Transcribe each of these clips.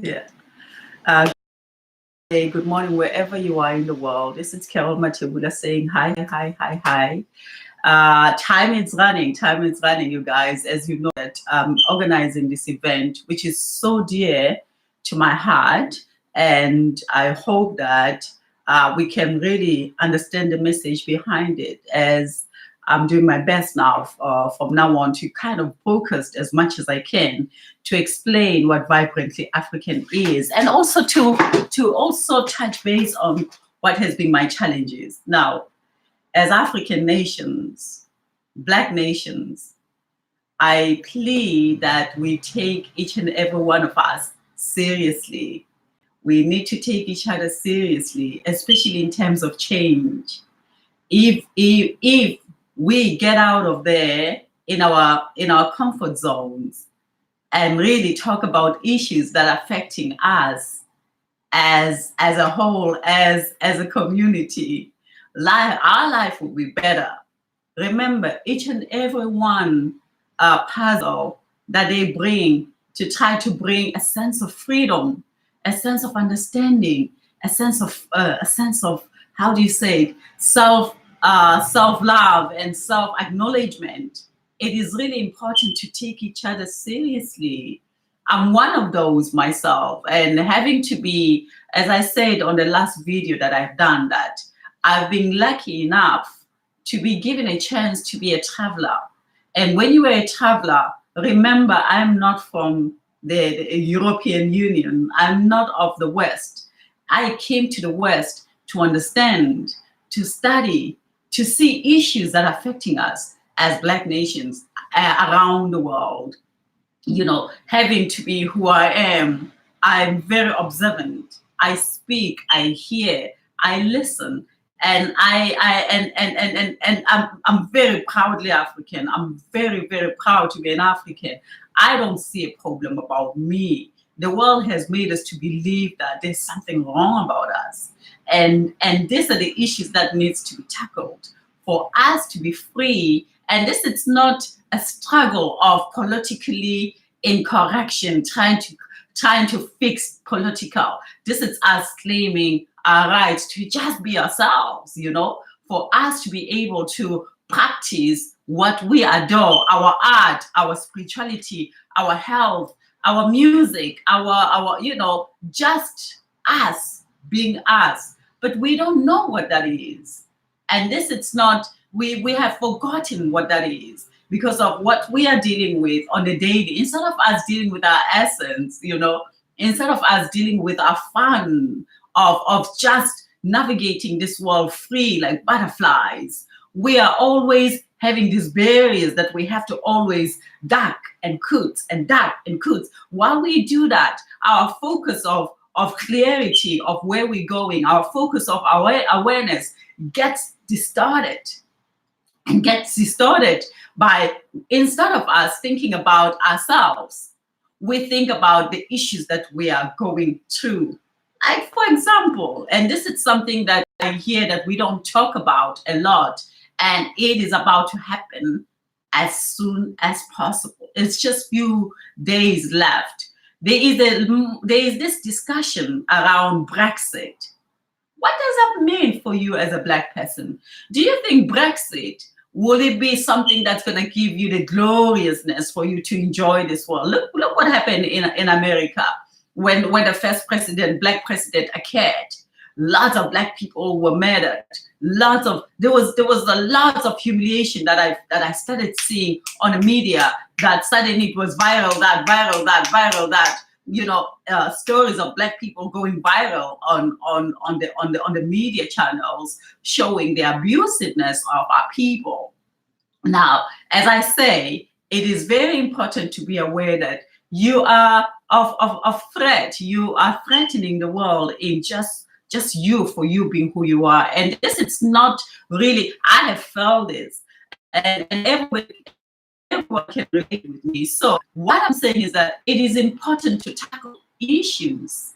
Yeah. Uh, hey, good morning, wherever you are in the world. This is Carol Matebula saying hi, hi, hi, hi. Time is running. Time is running, you guys. As you know, that I'm organizing this event, which is so dear to my heart, and I hope that we can really understand the message behind it. As I'm doing my best now, from now on, to kind of focus as much as I can to explain what Vibrantly African is, and also to also touch base on what has been my challenges. Now, as African nations, Black nations, I plead that we take each and every one of us seriously. We need to take each other seriously, especially in terms of change. If we get out of there in our comfort zones and really talk about issues that are affecting us as a whole, as a community, our life will be better. Remember, each and every one puzzle that they bring to try to bring a sense of freedom, a sense of understanding, a sense of, how do you say it, self love and self acknowledgement. It is really important to take each other seriously. I'm one of those myself, and having to be, as I said on the last video that I've done, that I've been lucky enough to be given a chance to be a traveler. And when you are a traveler, remember, I'm not from the European Union. I'm not of the West. I came to the West to understand, to study, to see issues that are affecting us as Black nations around the world. You know, having to be who I am, I'm very observant. I speak, I hear, I listen, and I'm very proudly African. I'm very, very proud to be an African. I don't see a problem about me. The world has made us to believe that there's something wrong about us. And these are the issues that needs to be tackled for us to be free. And this is not a struggle of politically incorrection, trying to fix political. This is us claiming our rights to just be ourselves, you know, for us to be able to practice what we adore, our art, our spirituality, our health, our music, our you know, just us being us. But we don't know what that is. And this is not, we have forgotten what that is because of what we are dealing with on the daily. Instead of us dealing with our essence, you know, instead of us dealing with our fun of just navigating this world free like butterflies, we are always having these barriers that we have to always duck and coot and duck and coot. While we do that, our focus of clarity of where we're going, our focus of our awareness gets distorted, and gets distorted by, instead of us thinking about ourselves, we think about the issues that we are going through. Like, for example, and this is something that I hear that we don't talk about a lot, and it is about to happen as soon as possible. It's just few days left. There is this discussion around Brexit. What does that mean for you as a Black person? Do you think Brexit, will it be something that's going to give you the gloriousness for you to enjoy this world? Look what happened in America when the first president, Black president, occurred. Lots of Black people were murdered. There was a lot of humiliation that I started seeing on the media, that suddenly it was viral, that. You know, stories of Black people going viral on the media channels, showing the abusiveness of our people. Now, as I say, it is very important to be aware that you are of threat. You are threatening the world in just you, for you being who you are. And this is not really, I have felt this, and everyone can relate with me. So what I'm saying is that it is important to tackle issues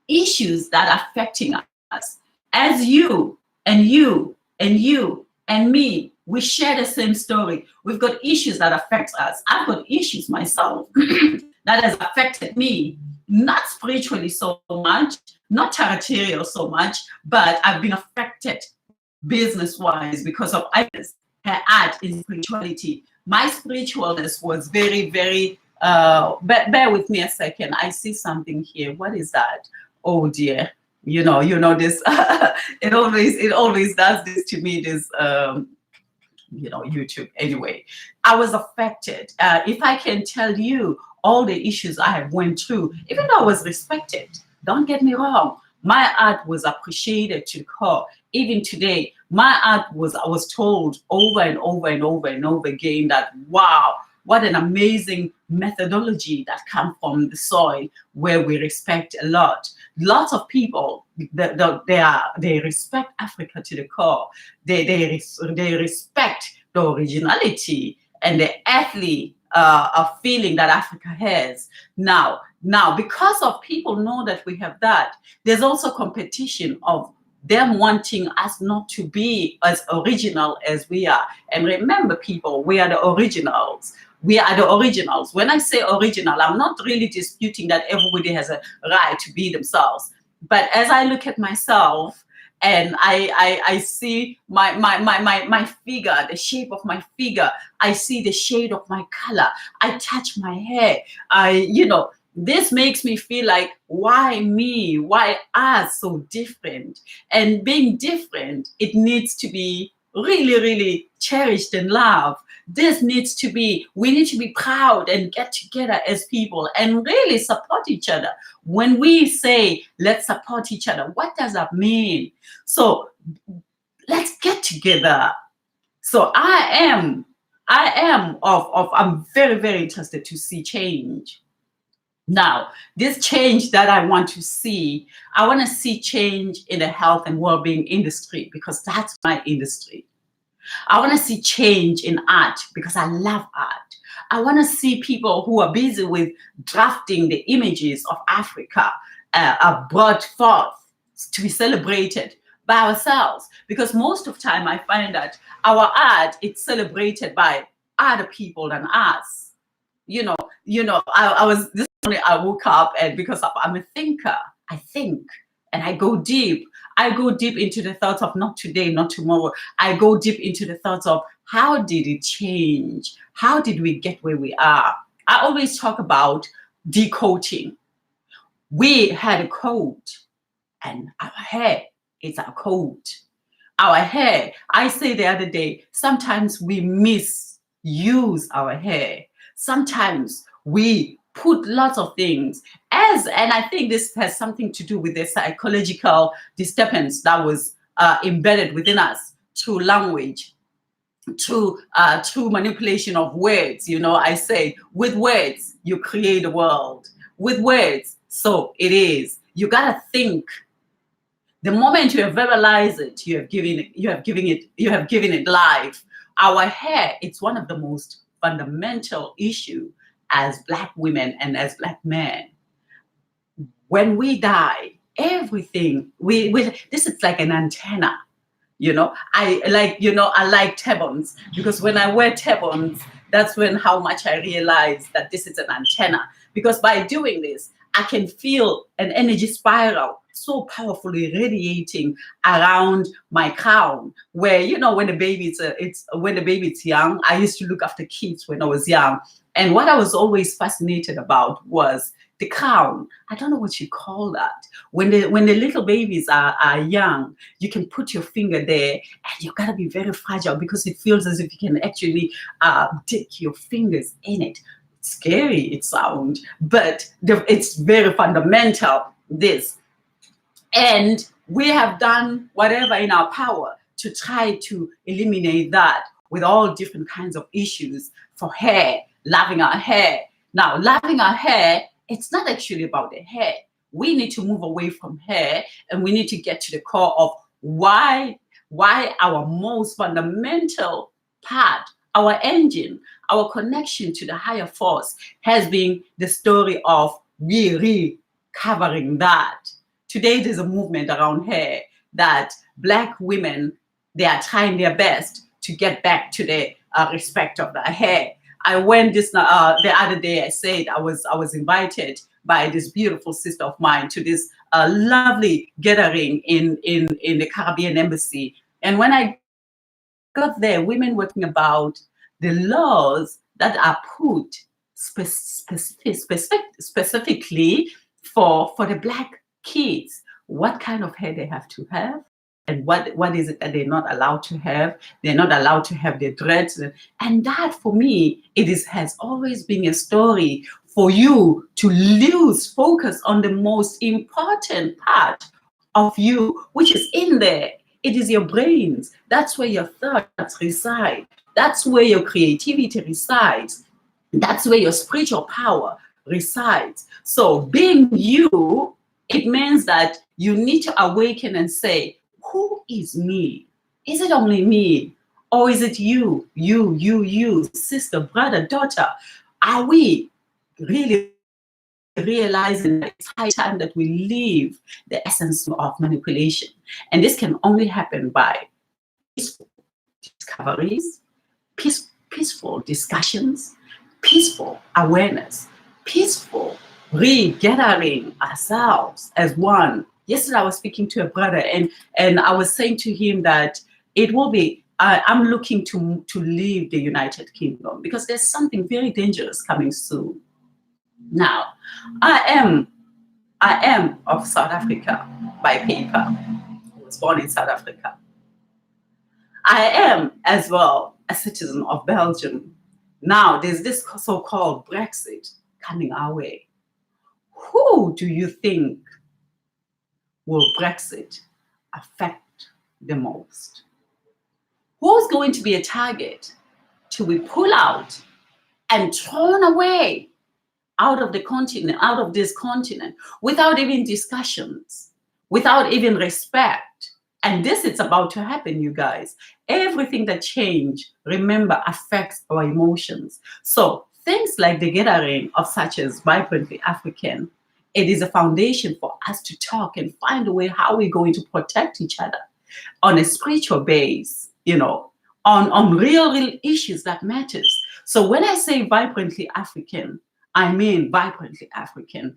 that are affecting us. As you and you and you and me, we share the same story. We've got issues that affect us. I've got issues myself that has affected me. not spiritually so much, not territorial so much, but I've been affected business-wise because of her art in spirituality. My spiritualness was very, very, bear with me a second. I see something here. What is that? Oh dear. This, it always does this to me, this, YouTube. Anyway, I was affected. If I can tell you all the issues I have went through, even though I was respected, don't get me wrong, my art was appreciated to the core. Even today, I was told over and over and over and over again that, wow, what an amazing methodology that comes from the soil where we respect a lot. Lots of people, they respect Africa to the core. They respect the originality and the earthly feeling that Africa has. Now, because of people know that we have that, there's also competition of them wanting us not to be as original as we are. And remember, people, we are the originals. We are the originals. When I say original, I'm not really disputing that everybody has a right to be themselves. But as I look at myself and I see my figure, the shape of my figure, I see the shade of my color, I touch my hair, this makes me feel like, why me? Why us so different? And being different, it needs to be really, really cherished and loved. We need to be proud and get together as people and really support each other. When we say, let's support each other, what does that mean? So let's get together. So I'm very, very interested to see change. Now, this change that I want to see change in the health and well-being industry, because that's my industry. I want to see change in art because I love art. I want to see people who are busy with drafting the images of Africa are brought forth to be celebrated by ourselves. Because most of the time I find that our art is celebrated by other people than us. I was this morning, I woke up, and because I'm a thinker, I think and I go deep. I go deep into the thoughts of not today, not tomorrow. I go deep into the thoughts of how did it change? How did we get where we are? I always talk about decoding. We had a code, and our hair is our code. Our hair, I say the other day, sometimes we misuse our hair. Sometimes we put lots of things and I think this has something to do with the psychological disturbance that was embedded within us through language, through manipulation of words. I say, with words you create a world. With words, so it is. You gotta think. The moment you have verbalized it, you have given it life. Our hair, it's one of the most fundamental issue as Black women and as Black men. When we die, everything this is like an antenna. I like turbans, because when I wear turbans, that's when how much I realize that this is an antenna. Because by doing this, I can feel an energy spiral so powerfully radiating around my crown. Where when the baby is young, I used to look after kids when I was young, and what I was always fascinated about was the crown. I don't know what you call that. When the little babies are young, you can put your finger there, and you gotta be very fragile because it feels as if you can actually dip your fingers in it. Scary it sounds, but it's very fundamental, this. And we have done whatever in our power to try to eliminate that with all different kinds of issues for hair, loving our hair. Now, loving our hair, it's not actually about the hair. We need to move away from hair, and we need to get to the core of why our most fundamental part, our engine, our connection to the higher force has been the story of recovering that. Today, there's a movement around hair that Black women, they are trying their best to get back to the respect of their hair. I went the other day. I said I was invited by this beautiful sister of mine to this lovely gathering in the Caribbean embassy. And when I got there, women were talking about the laws that are put specifically for the Black kids, what kind of hair they have to have, and what is it that they're not allowed to have. They're not allowed to have their dreads. And that, for me, has always been a story for you to lose focus on the most important part of you, which is in there. It is your brains. That's where your thoughts reside. That's where your creativity resides. That's where your spiritual power resides. So being you, it means that you need to awaken and say, who is me? Is it only me? Or is it you, sister, brother, daughter? Are we really realizing that it's high time that we leave the essence of manipulation? And this can only happen by peaceful discoveries, peaceful discussions, peaceful awareness, peaceful regathering ourselves as one. Yesterday I was speaking to a brother, and I was saying to him that it will be, I'm looking to leave the United Kingdom because there's something very dangerous coming soon. Now, I am of South Africa by paper. I was born in South Africa. I am as well a citizen of Belgium. Now, there's this so-called Brexit coming our way. Who do you think will Brexit affect the most? Who's going to be a target to be pulled out and thrown away out of the continent, out of this continent, without even discussions, without even respect? And this is about to happen, you guys. Everything that change, remember, affects our emotions. So things like the gathering of such as Vibrantly African, it is a foundation for us to talk and find a way how we're going to protect each other on a spiritual base, on real issues that matters. So when I say Vibrantly African, I mean Vibrantly African.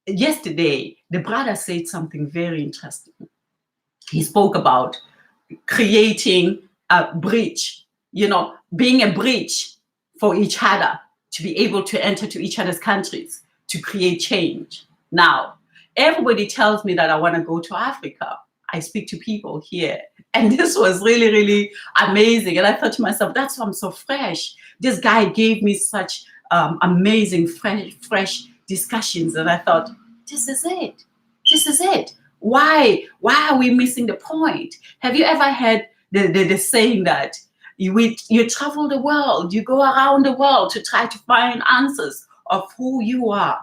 Yesterday, the brother said something very interesting. He spoke about creating a bridge, being a bridge for each other to be able to enter to each other's countries to create change. Now, everybody tells me that I want to go to Africa. I speak to people here, and this was really, really amazing. And I thought to myself, that's why I'm so fresh. This guy gave me such amazing, fresh discussions, and I thought, this is it. This is it. Why are we missing the point? Have you ever heard the saying that you travel the world, you go around the world to try to find answers of who you are.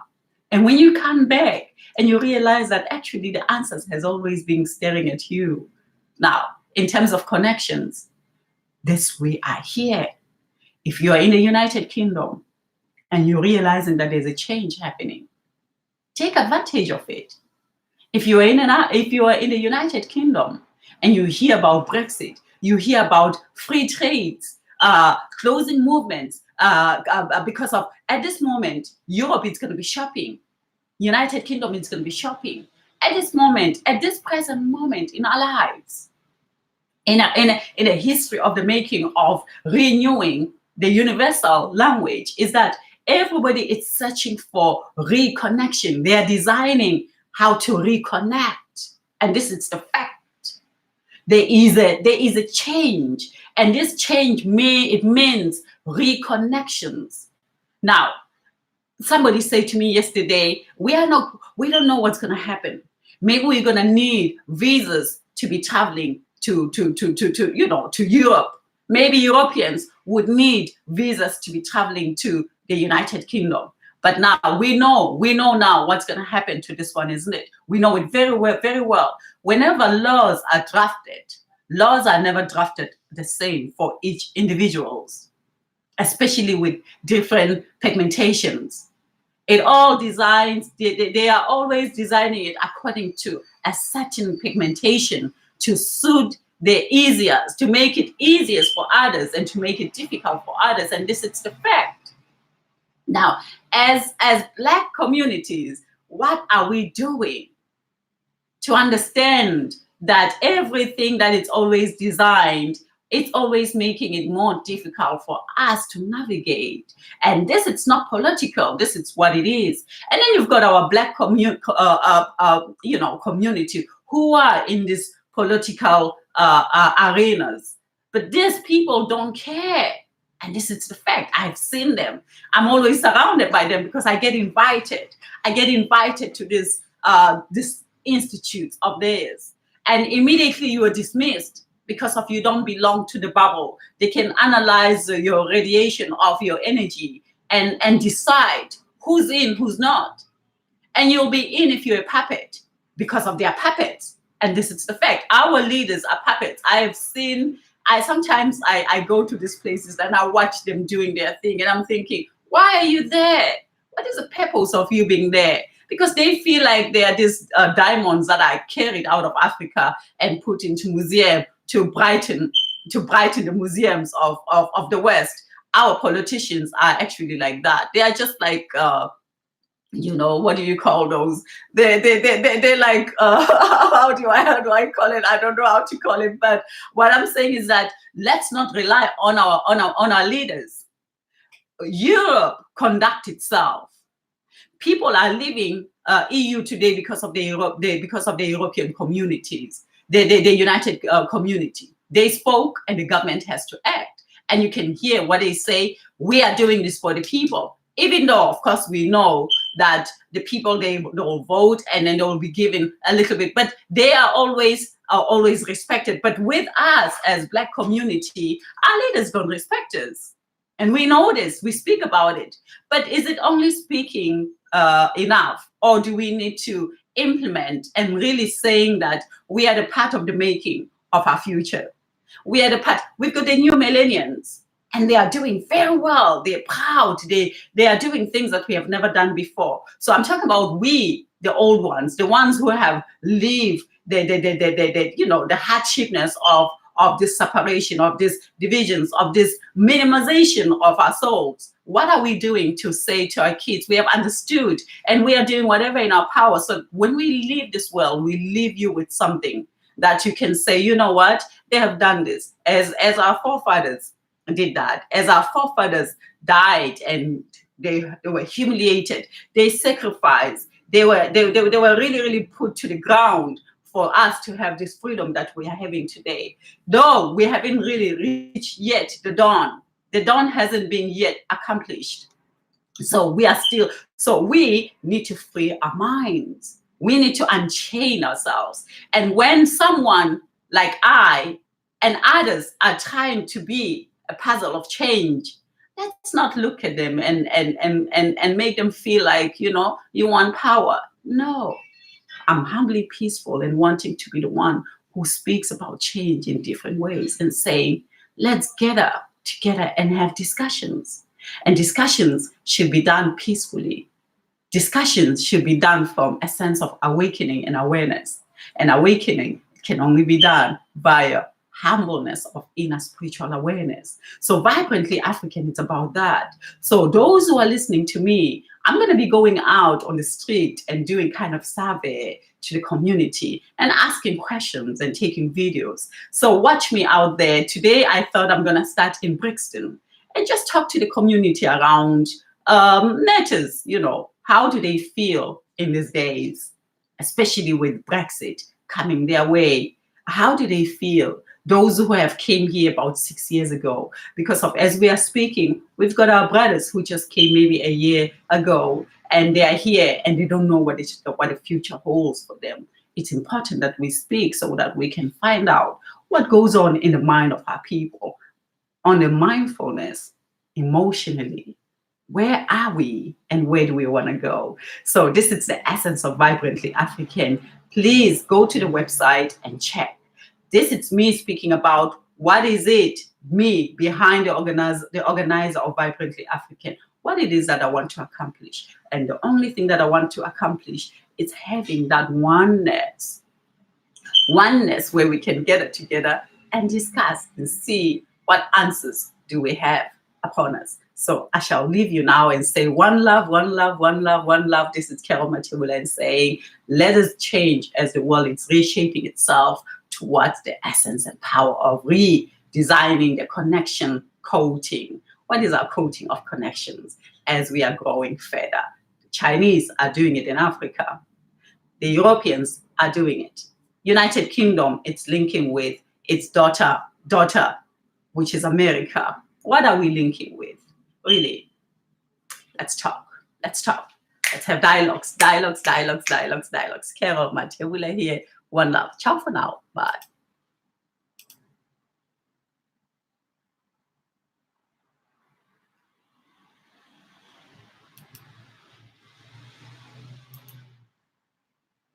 And when you come back and you realize that actually the answers has always been staring at you. Now, in terms of connections, this we are here. If you are in the United Kingdom and you're realizing that there's a change happening, take advantage of it. If you are in the United Kingdom and you hear about Brexit, you hear about free trades, closing movements, because of, at this moment, Europe is going to be shopping. United Kingdom is going to be shopping. At this moment, at this present moment in our lives, in a history of the making of renewing the universal language, is that everybody is searching for reconnection. They are designing how to reconnect. And this is the fact. There is a change, and this change means reconnections. Now, somebody said to me yesterday, we don't know what's going to happen. Maybe we're going to need visas to be traveling to Europe. Maybe Europeans would need visas to be traveling to the United Kingdom. But now we know now what's going to happen to this one, isn't it? We know it very well, very well. Whenever laws are drafted, laws are never drafted the same for each individuals, especially with different pigmentations. It all designs, they are always designing it according to a certain pigmentation to suit the easiest, to make it easiest for others and to make it difficult for others. And this is the fact. Now, as Black communities, what are we doing to understand that everything that it's always designed, it's always making it more difficult for us to navigate? And this, it's not political. This is what it is. And then you've got our Black community who are in these political arenas, but these people don't care. And this is the fact. I've seen them. I'm always surrounded by them because I get invited. I get invited to this institutes of theirs, and immediately you are dismissed because of you don't belong to the bubble. They can analyze your radiation of your energy and decide who's in, who's not. And you'll be in if you're a puppet because of their puppets. And this is the fact. Our leaders are puppets. I sometimes go to these places and I watch them doing their thing, and I'm thinking, why are you there? What is the purpose of you being there? Because they feel like they are these diamonds that are carried out of Africa and put into museum to brighten the museums of the West. Our politicians are actually like that. They are just like what do you call those? They're like how do I call it? I don't know how to call it. But what I'm saying is that let's not rely on our leaders. Europe conduct itself. People are leaving EU today because of the European communities, the United Community. They spoke, and the government has to act. And you can hear what they say. We are doing this for the people, even though, of course, we know that the people they will vote and then they will be given a little bit, but they are always respected. But with us as Black community, our leaders don't respect us. And we know this, we speak about it. But is it only speaking enough? Or do we need to implement and really saying that we are the part of the making of our future? We are the part, we've got the new millennials, and they are doing very well. They're proud. They are doing things that we have never done before. So I'm talking about we, the old ones, the ones who have lived the hardshipness of this separation, of these divisions, of this minimization of our souls. What are we doing to say to our kids? We have understood, and we are doing whatever in our power. So when we leave this world, we leave you with something that you can say, you know what? They have done this as our forefathers did that. As our forefathers died and they were humiliated, they sacrificed, they were really, really put to the ground for us to have this freedom that we are having today. Though we haven't really reached yet the dawn. The dawn hasn't been yet accomplished. So we need to free our minds. We need to unchain ourselves. And when someone like I and others are trying to be a puzzle of change, let's not look at them and make them feel like, you want power. No. I'm humbly peaceful and wanting to be the one who speaks about change in different ways and saying, let's gather together and have discussions. And discussions should be done peacefully. Discussions should be done from a sense of awakening and awareness. And awakening can only be done via humbleness of inner spiritual awareness. So Vibrantly African, it's about that. So those who are listening to me, I'm going to be going out on the street and doing kind of survey to the community and asking questions and taking videos. So watch me out there. Today, I thought I'm going to start in Brixton and just talk to the community around matters, how do they feel in these days, especially with Brexit coming their way? How do they feel? Those who have came here about 6 years ago, because of, as we are speaking, we've got our brothers who just came maybe a year ago, and they are here and they don't know what the future holds for them. It's important that we speak so that we can find out what goes on in the mind of our people, on the mindfulness, emotionally. Where are we and where do we want to go? So this is the essence of Vibrantly African. Please go to the website and check. This is me speaking about what is it, me behind the organizer of Vibrantly African, what it is that I want to accomplish. And the only thing that I want to accomplish is having that oneness where we can get it together and discuss and see what answers do we have upon us. So I shall leave you now and say one love, one love, one love, one love. This is Carol Matibula saying, let us change as the world is reshaping itself towards the essence and power of redesigning the connection coating. What is our coating of connections as we are growing further? The Chinese are doing it in Africa. The Europeans are doing it. United Kingdom, it's linking with its daughter, which is America. What are we linking with? Really, let's talk. Let's talk. Let's have dialogues. Carol Matibula here. One love. Ciao for now. Bye.